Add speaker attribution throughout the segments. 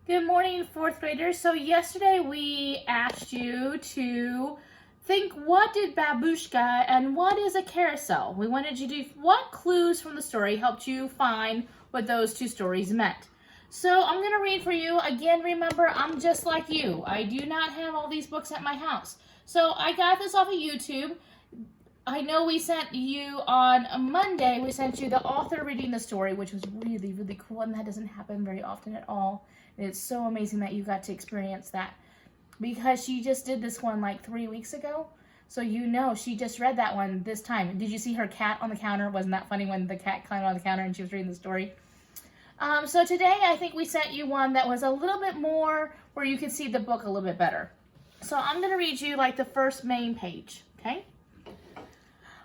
Speaker 1: Good morning, fourth graders. So yesterday we asked you to think, what did babushka and what is a carousel? We wanted you to do what clues from the story helped you find what those two stories meant. So I'm going to read for you. Again, remember, I'm just like you. I do not have all these books at my house. So I got this off of YouTube. I know we sent you on a Monday, we sent you the author reading the story, which was really, really cool, and that doesn't happen very often at all. And it's so amazing that you got to experience that because she just did this one like 3 weeks ago. So you know she just read that one this time. Did you see her cat on the counter? Wasn't that funny when the cat climbed on the counter and she was reading the story? So today I think we sent you one that was a little bit more where you could see the book a little bit better. So I'm going to read you like the first main page, okay?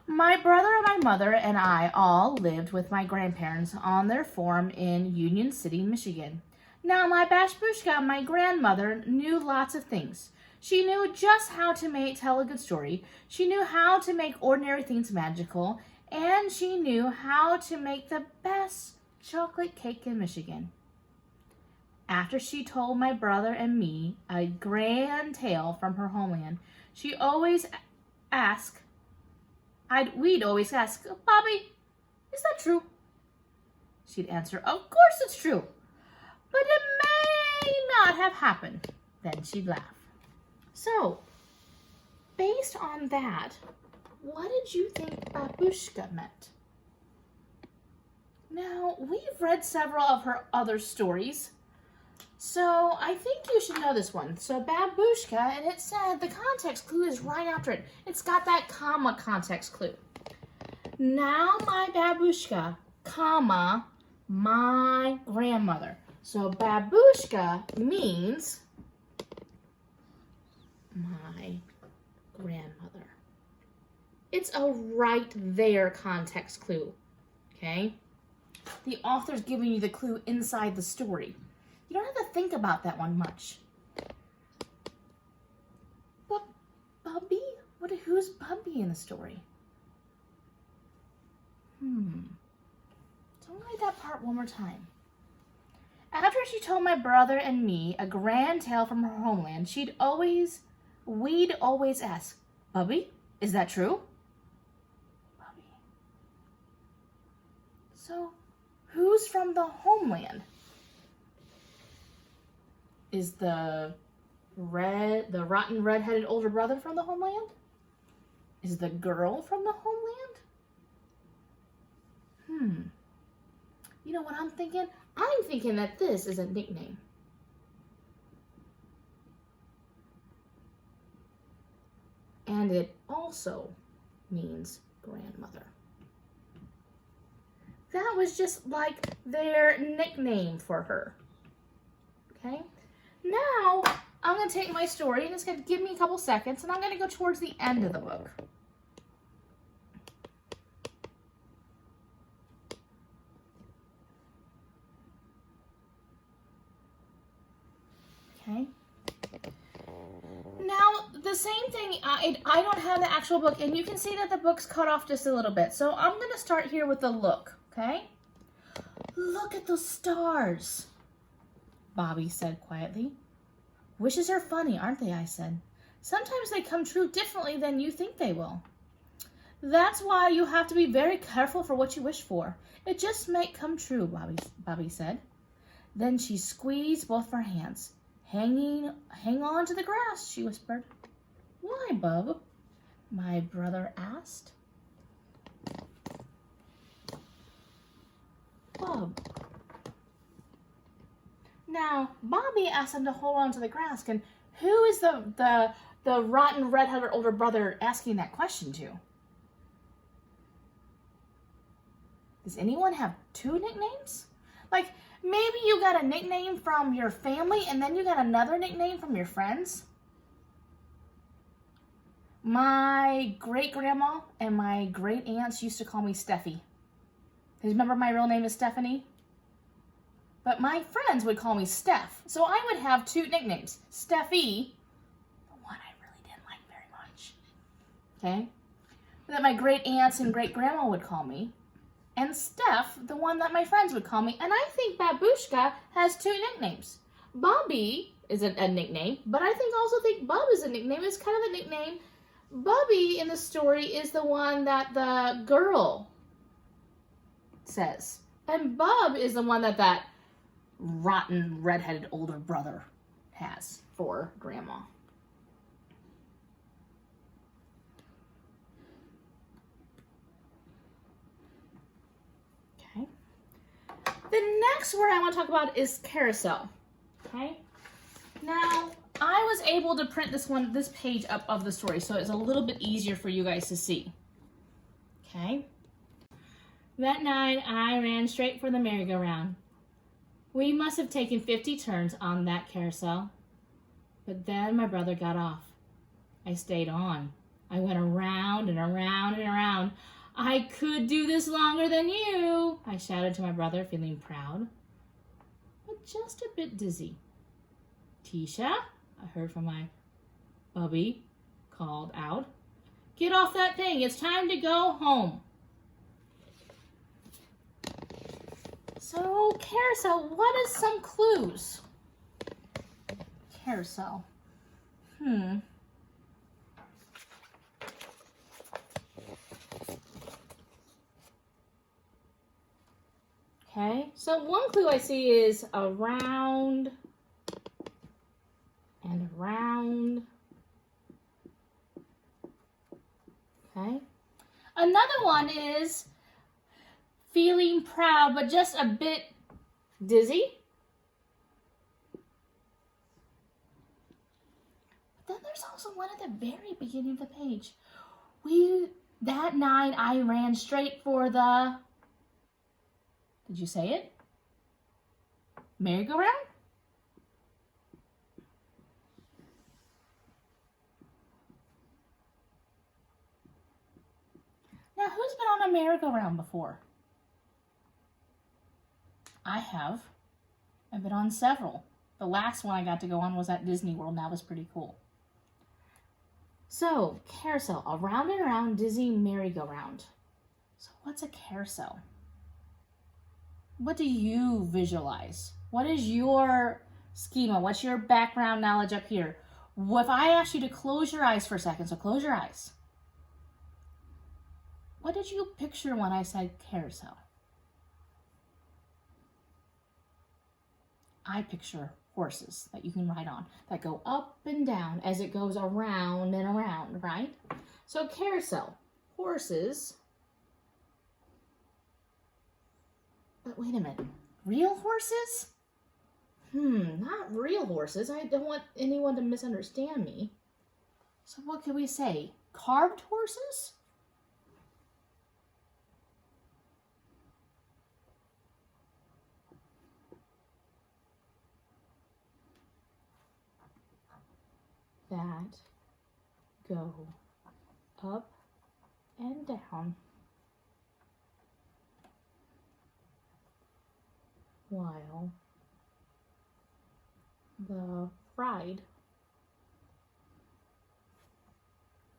Speaker 1: My brother and my mother and I all lived with my grandparents on their farm in Union City, Michigan. Now, my babushka, my grandmother, knew lots of things. She knew just how to tell a good story. She knew how to make ordinary things magical. And she knew how to make the best chocolate cake in Michigan. After she told my brother and me a grand tale from her homeland, we'd always ask, Bobby, is that true? She'd answer, of course it's true, but it may not have happened. Then she'd laugh. So, based on that, what did you think babushka meant? Now, we've read several of her other stories, so I think you should know this one. So babushka, and it said the context clue is right after it. It's got that comma context clue. Now my babushka, comma, my grandmother. So babushka means my grandmother. It's a right there context clue, okay? The author's giving you the clue inside the story. You don't have to think about that one much. But Bubby? Who's Bubby in the story? So I'm gonna read that part one more time. After she told my brother and me a grand tale from her homeland, we'd always ask, Bubby, is that true? Bubby. So, who's from the homeland? Is the rotten redheaded older brother from the homeland? Is the girl from the homeland? You know what I'm thinking? I'm thinking that this is a nickname. And it also means grandmother. That was just like their nickname for her. Okay? Now, I'm going to take my story, and it's going to give me a couple seconds, and I'm going to go towards the end of the book. Okay? Now, the same thing, I don't have the actual book, and you can see that the book's cut off just a little bit. So I'm going to start here with the look, okay? Look at those stars, Bobby said quietly. Wishes are funny, aren't they? I said. Sometimes they come true differently than you think they will. That's why you have to be very careful for what you wish for. It just might come true, Bobby said. Then she squeezed both of her hands. Hang on to the grass, she whispered. Why, Bub? My brother asked. Bub. Now, Bobby asked him to hold on to the grass, and who is the rotten redheaded older brother asking that question to? Does anyone have two nicknames? Like, maybe you got a nickname from your family, and then you got another nickname from your friends? My great-grandma and my great-aunts used to call me Steffi. Remember my real name is Stephanie? But my friends would call me Steph. So I would have two nicknames. Steffi, the one I really didn't like very much. Okay? That my great aunts and great grandma would call me. And Steph, the one that my friends would call me. And I think babushka has two nicknames. Bobby is a nickname, but I also think Bub is a nickname. It's kind of a nickname. Bubby in the story is the one that the girl says. And Bub is the one that rotten, redheaded older brother has for Grandma. Okay. The next word I want to talk about is carousel. Okay. Now, I was able to print this page up of the story, so it's a little bit easier for you guys to see. Okay. That night, I ran straight for the merry-go-round. We must have taken 50 turns on that carousel. But then my brother got off. I stayed on. I went around and around and around. I could do this longer than you, I shouted to my brother, feeling proud, but just a bit dizzy. Tisha, I heard from my Bubby, called out. Get off that thing. It's time to go home. So, carousel, what is some clues? Carousel. Okay, so one clue I see is around and around. Okay. Another one is feeling proud, but just a bit dizzy. But then there's also one at the very beginning of the page. That night I ran straight for the, did you say it? Merry-go-round? Now, who's been on a merry-go-round before? I have. I've been on several. The last one I got to go on was at Disney World, and that was pretty cool. So, carousel, around and around, dizzy merry-go-round. So, what's a carousel? What do you visualize? What is your schema? What's your background knowledge up here? If I asked you to close your eyes for a second, so close your eyes. What did you picture when I said carousel? I picture horses that you can ride on that go up and down as it goes around and around, right? So carousel, horses. But wait a minute, real horses? Not real horses. I don't want anyone to misunderstand me. So what could we say? Carved horses? That go up and down while the ride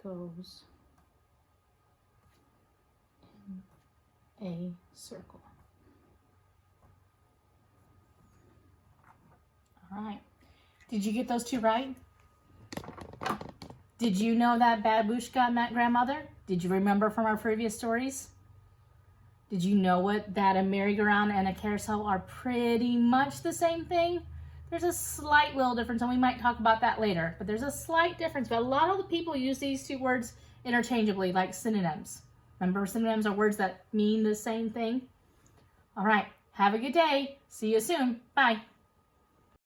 Speaker 1: goes in a circle. All right. Did you get those two right? Did you know that Babushka met grandmother? Did you remember from our previous stories? Did you know that a merry-go-round and a carousel are pretty much the same thing? There's a slight little difference, and we might talk about that later, but there's a slight difference. But a lot of the people use these two words interchangeably, like synonyms. Remember, synonyms are words that mean the same thing? All right, have a good day. See you soon. Bye.